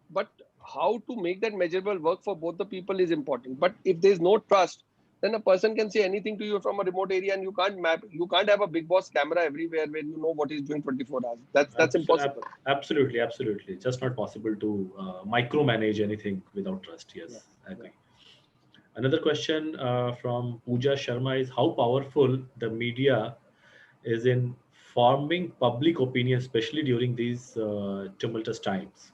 [SPEAKER 2] But how to make that measurable work for both the people is important. But if there's no trust, then a person can say anything to you from a remote area, and you can't have a big boss camera everywhere where you know what he's doing 24 hours. That's impossible.
[SPEAKER 1] Absolutely. It's just not possible to micromanage anything without trust. Yes, I agree. Another question from Pooja Sharma is how powerful the media is in forming public opinion, especially during these tumultuous times.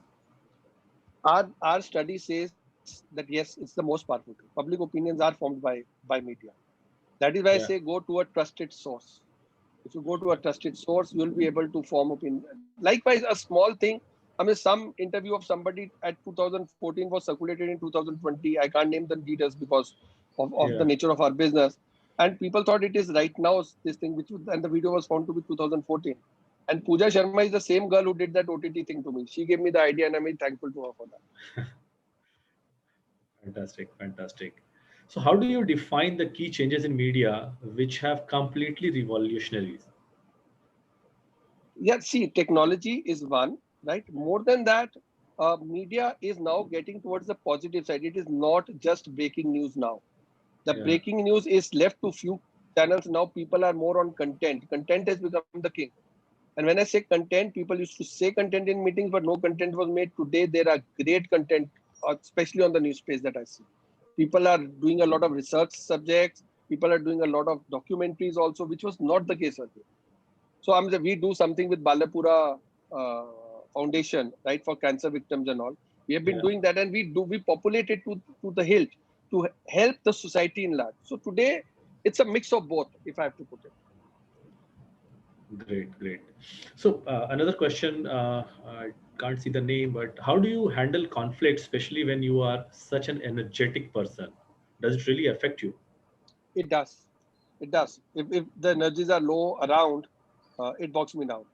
[SPEAKER 2] Our study says that yes, it's the most powerful. Public opinions are formed by media. That is why I say go to a trusted source. If you go to a trusted source, you'll be able to form opinion. Likewise, a small thing. I mean, some interview of somebody at 2014 was circulated in 2020. I can't name the details because of the nature of our business. And people thought it is right now, this thing, and the video was found to be 2014. And Pooja Sharma is the same girl who did that OTT thing to me. She gave me the idea and I'm very thankful to her for that.
[SPEAKER 1] Fantastic. So how do you define the key changes in media which have completely revolutionary?
[SPEAKER 2] Yeah, see, technology is one, right? More than that, media is now getting towards the positive side. It is not just breaking news now. The breaking news is left to few channels. Now people are more on content. Content has become the king. And when I say content, people used to say content in meetings, but no content was made. Today, there are great content, especially on the news space that I see. People are doing a lot of research subjects. People are doing a lot of documentaries also, which was not the case earlier. So we do something with Balapura Foundation, right, for cancer victims and all. We have been doing that, and we populate it to the hilt to help the society in large. So today, it's a mix of both, if I have to put it.
[SPEAKER 1] Great. So another question, I can't see the name, but how do you handle conflict, especially when you are such an energetic person? Does it really affect you?
[SPEAKER 2] It does. If the energies are low around, it bogs me down.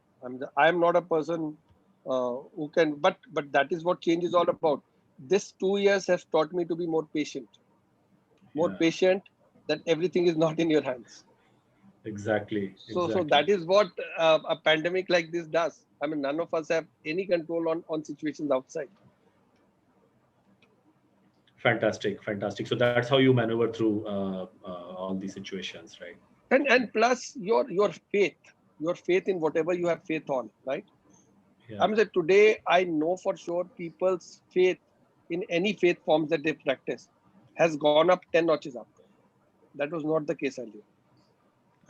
[SPEAKER 2] I'm not a person who can, but that is what change is all about. This 2 years has taught me to be more patient. Patient, that everything is not in your hands.
[SPEAKER 1] Exactly.
[SPEAKER 2] So that is what a pandemic like this does. I mean, none of us have any control on situations outside.
[SPEAKER 1] Fantastic. So that's how you maneuver through all these situations, right?
[SPEAKER 2] And plus your faith in whatever you have faith on, right? Yeah. I'm saying today I know for sure people's faith in any faith forms that they practice has gone up 10 notches up. That was not the case earlier.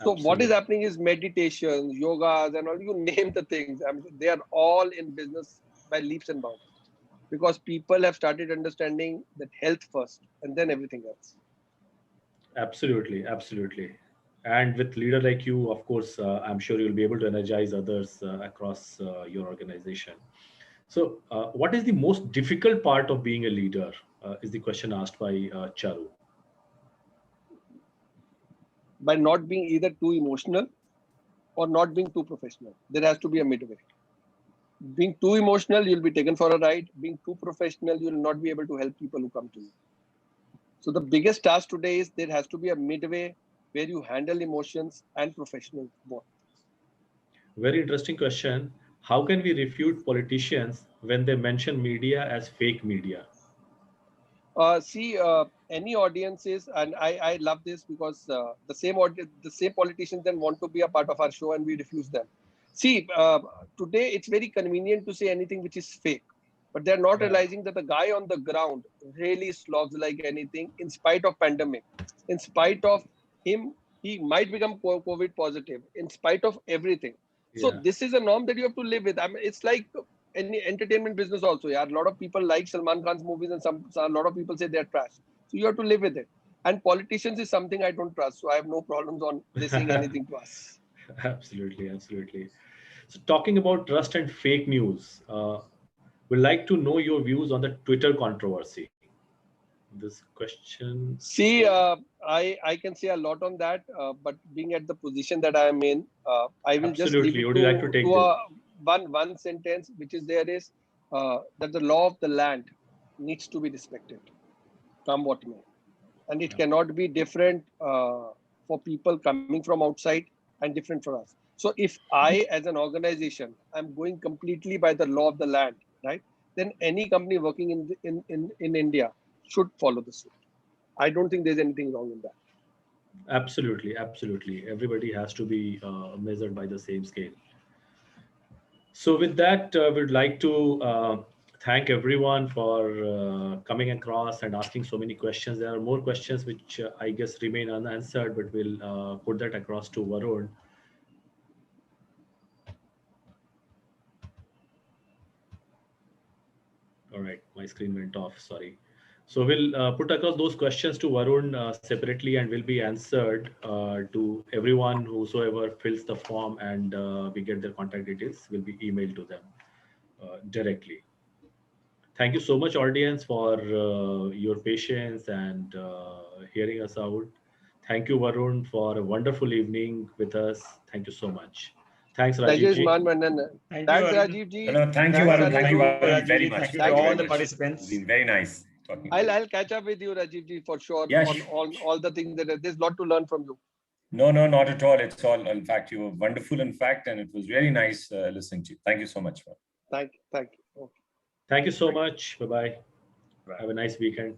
[SPEAKER 2] So what is happening is meditations, yogas, and all, you name the things. I mean, they are all in business by leaps and bounds because people have started understanding that health first and then everything else.
[SPEAKER 1] Absolutely. And with leader like you, of course, I'm sure you'll be able to energize others across your organization. So, what is the most difficult part of being a leader? Is the question asked by Charu.
[SPEAKER 2] By not being either too emotional or not being too professional. There has to be a midway. Being too emotional, you'll be taken for a ride. Being too professional, you'll not be able to help people who come to you. So the biggest task today is there has to be a midway where you handle emotions and professional both.
[SPEAKER 1] Very interesting question. How can we refute politicians when they mention media as fake media?
[SPEAKER 2] Any audiences, and I love this because the same politicians then want to be a part of our show and we refuse them. Today it's very convenient to say anything which is fake, but they're not realizing that the guy on the ground really slogs like anything in spite of pandemic. In spite of him, he might become COVID positive in spite of everything. So this is a norm that you have to live with. I mean, it's like any entertainment business also. Yeah, a lot of people like Salman Khan's movies and a lot of people say they're trash. So you have to live with it. And politicians is something I don't trust. So I have no problems on they saying anything to us.
[SPEAKER 1] Absolutely, absolutely. So talking about trust and fake news, we'd like to know your views on the Twitter controversy. This question.
[SPEAKER 2] I can say a lot on that, but being at the position that I am in, I will just leave it
[SPEAKER 1] Would you like to take this?
[SPEAKER 2] One sentence, which is there is that the law of the land needs to be respected, come what may, and it cannot be different for people coming from outside and different for us. So if I, as an organization, I'm going completely by the law of the land, right? Then any company working in India should follow the suit. I don't think there's anything wrong in that.
[SPEAKER 1] Absolutely, absolutely. Everybody has to be measured by the same scale. So with that, we'd like to thank everyone for coming across and asking so many questions. There are more questions which I guess remain unanswered, but we'll put that across to Varun. All right, my screen went off, sorry. So we'll put across those questions to Varun separately and will be answered to everyone whosoever fills the form and we get their contact details will be emailed to them directly. Thank you so much, audience, for your patience and hearing us out. Thank you, Varun, for a wonderful evening with us. Thank you so much. Thanks,
[SPEAKER 2] Thank you,
[SPEAKER 1] Rajiv ji.
[SPEAKER 2] Isman Mandan. Thanks, Rajiv ji.
[SPEAKER 4] No, thank you, Varun. Thank you, Varun, very
[SPEAKER 3] Rajiv,
[SPEAKER 4] much.
[SPEAKER 3] thank you to all the participants.
[SPEAKER 4] It's been very nice talking to you.
[SPEAKER 2] I'll catch up with you, Rajiv ji, for sure.
[SPEAKER 4] Yeah,
[SPEAKER 2] on all the things that there's a lot to learn from you.
[SPEAKER 4] No, not at all. It's all, in fact, you were wonderful, in fact, and it was really nice listening to you. Thank you so much.
[SPEAKER 2] Thank you. Okay.
[SPEAKER 1] Thank you so much. Bye-bye. Have a nice weekend.